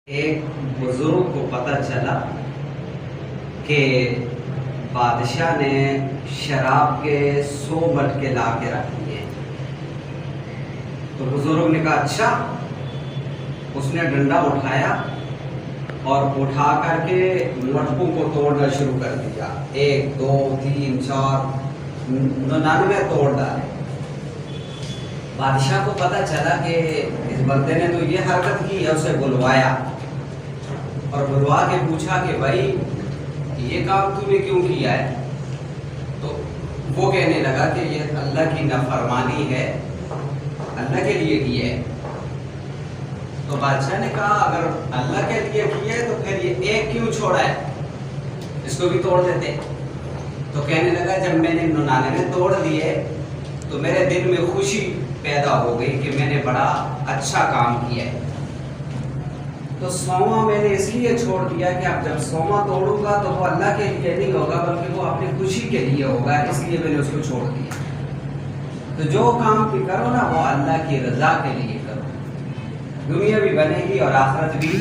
ایک بزرگ کو پتہ چلا کہ بادشاہ نے شراب کے 100 مٹکے لا کے رکھ دیے. تو بزرگ نے کہا اچھا. اس نے ڈنڈا اٹھایا اور اٹھا کر کے مٹکوں کو توڑنا شروع کر دیا. 1 2 3 4 99 توڑ ڈالے. بادشاہ کو پتہ چلا کہ اس بندے نے تو یہ حرکت کی ہے. اسے بلوایا اور بلوا کے پوچھا کہ بھائی یہ کام تو نے کیوں کیا ہے؟ تو وہ کہنے لگا کہ یہ اللہ کی نافرمانی ہے, اللہ کے لیے کی ہے. تو بادشاہ نے کہا اگر اللہ کے لیے کی ہے تو پھر یہ ایک کیوں چھوڑا ہے, اس کو بھی توڑ دیتے. تو کہنے لگا جب میں نے 99 توڑ دیے تو میرے دل میں خوشی پیدا ہو گئی کہ میں نے بڑا اچھا کام کیا ہے. تو 100واں میں نے اس لیے چھوڑ دیا کہ اب جب 100واں توڑوں گا تو وہ اللہ کے لیے نہیں ہوگا بلکہ وہ اپنی خوشی کے لیے ہوگا, اس لیے میں نے اس کو چھوڑ دیا. تو جو کام بھی کرو نا وہ اللہ کی رضا کے لیے کرو, دنیا بھی بنے گی اور آخرت بھی